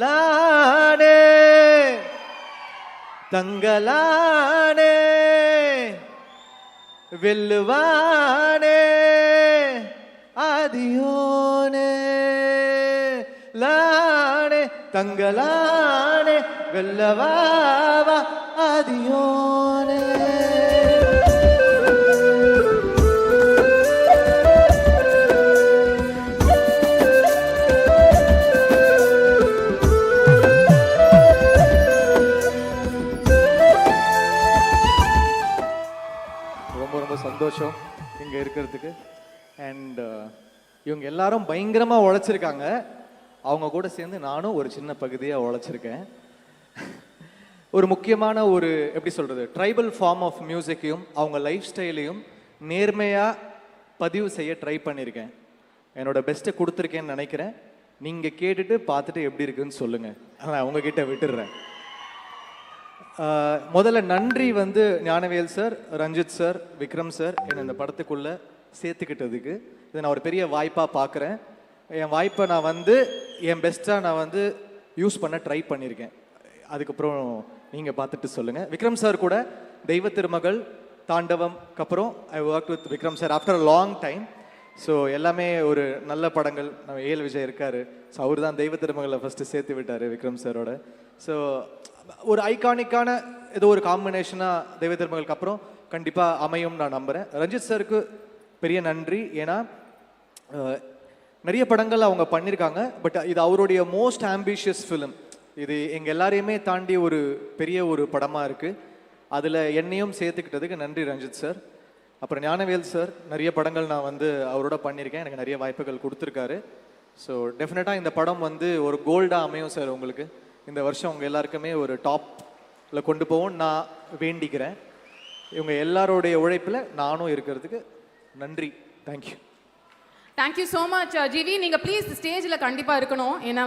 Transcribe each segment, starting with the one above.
லானே தங்கலானே வெல்லுவானே ஆதியோனே லானே தங்கலானே வெல்லவாவா ஆதியோனே. ரொம்ப ரொம்ப சந்தோஷம் இங்கே இருக்கிறதுக்கு. அண்ட் இவங்க எல்லாரும் பயங்கரமாக உழைச்சிருக்காங்க. அவங்க கூட சேர்ந்து நானும் ஒரு சின்ன பகுதியாக உழைச்சிருக்கேன். ஒரு முக்கியமான ஒரு எப்படி சொல்கிறது ட்ரைபல் ஃபார்ம் ஆஃப் மியூசிக்கையும் அவங்க லைஃப் ஸ்டைலையும் நேர்மையாக பதிவு செய்ய ட்ரை பண்ணியிருக்கேன். என்னோட பெஸ்ட்டை கொடுத்துருக்கேன்னு நினைக்கிறேன். நீங்கள் கேட்டுட்டு பார்த்துட்டு எப்படி இருக்குன்னு சொல்லுங்கள். நான் உங்ககிட்ட விட்டுடுறேன். முதல்ல நன்றி Gnanavel sir, Ranjith sir, Vikram sir என்னை இந்த படத்துக்குள்ளே சேர்த்துக்கிட்டதுக்கு. இதை நான் ஒரு பெரிய வாய்ப்பாக பார்க்குறேன். என் வாய்ப்பை நான் என் பெஸ்ட்டாக நான் யூஸ் பண்ண ட்ரை பண்ணியிருக்கேன். அதுக்கப்புறம் நீங்கள் பார்த்துட்டு சொல்லுங்கள். விக்ரம் சார் கூட தெய்வ திருமகள், தாண்டவம்க்கு அப்புறம் I work with Vikram sir after a long time. So எல்லாமே ஒரு நல்ல படங்கள். நம்ம ஏஎல் விஜய் இருக்கார். ஸோ அவர் தான் தெய்வ திருமகளை ஃபஸ்ட்டு சேர்த்து விட்டார் விக்ரம் சாரோட. ஸோ ஒரு ஐகானிக்கான ஏதோ ஒரு காம்பினேஷனாக தெய்வ திருமகளுக்கு அப்புறம் கண்டிப்பாக அமையும் நான் நம்புகிறேன். ரஞ்சித் சாருக்கு பெரிய நன்றி. ஏன்னா நிறைய படங்கள் அவங்க பண்ணியிருக்காங்க. பட் இது அவருடைய மோஸ்ட் ஆம்பிஷியஸ் ஃபிலிம். இது எங்கள் எல்லாரையுமே தாண்டி ஒரு பெரிய ஒரு படமாக இருக்குது. அதில் என்னையும் சேர்த்துக்கிட்டதுக்கு நன்றி ரஞ்சித் சார். அப்புறம் ஞானவேல் சார் நிறைய படங்கள் நான் அவரோட பண்ணியிருக்கேன். எனக்கு நிறைய வாய்ப்புகள் கொடுத்துருக்காரு. ஸோ டெஃபினட்டாக இந்த படம் ஒரு கோல்டாக அமையும் சார். உங்களுக்கு இந்த வருஷம் உங்கள் எல்லாருக்குமே ஒரு டாப்பில் கொண்டு போவோம் நான் வேண்டிக்கிறேன். இவங்க எல்லாரோடைய உழைப்பில் நானும் இருக்கிறதுக்கு நன்றி. Thank you. Thank you so much GV. நீங்கள் ப்ளீஸ் ஸ்டேஜில் கண்டிப்பாக இருக்கணும். ஏன்னா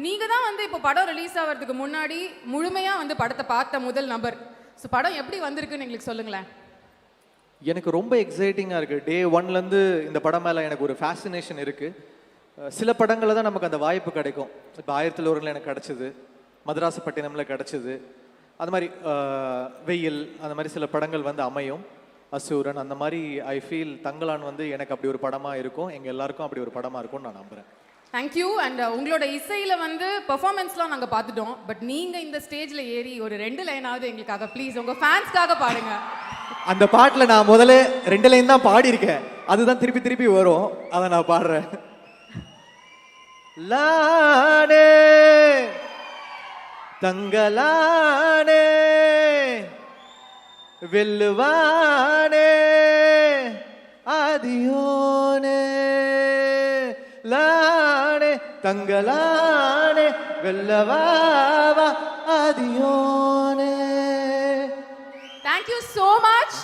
நீங்கள் தான் இப்போ படம் ரிலீஸ் ஆகிறதுக்கு முன்னாடி முழுமையாக படத்தை பார்த்த முதல் நபர். ஸோ படம் எப்படி வந்திருக்குன்னு எங்களுக்கு சொல்லுங்களேன். எனக்கு ரொம்ப எக்ஸைட்டிங்காக இருக்குது. டே ஒன்லேருந்து இந்த படம் மேலே எனக்கு ஒரு ஃபேசினேஷன் இருக்குது. சில படங்களில் தான் நமக்கு அந்த வாய்ப்பு கிடைக்கும். இப்போ 1001 எனக்கு கிடச்சிது, மதராசப்பட்டினமில் கிடச்சிது. அது மாதிரி வெயில் அந்த மாதிரி சில படங்கள் அமையும். அசூரன் அந்த மாதிரி ஐ ஃபீல் தங்கலான் எனக்கு அப்படி ஒரு படமாக இருக்கும். எங்கள் எல்லாருக்கும் அப்படி ஒரு படமாக இருக்கும்னு நான் நம்புகிறேன். தேங்க்யூ. அண்ட் உங்களோட இசையில் பெர்ஃபார்மன்ஸ்லாம் நாங்கள் பார்த்துட்டோம். பட் நீங்கள் இந்த ஸ்டேஜில் ஏறி ஒரு 2 லைனாவது எங்களுக்காக ப்ளீஸ் உங்கள் ஃபேன்ஸ்க்காக பாடுங்க. அந்த பாட்டில் நான் முதல்ல 2 லைன் தான் பாடியிருக்கேன். அதுதான் திருப்பி திருப்பி வரும். அதை நான் பாடுறேன். லானே தங்கலானே வெல்லுவானே ஆதியோனே லானே தங்கலானே வெல்லவாவா ஆதியோனே. Thank you so much.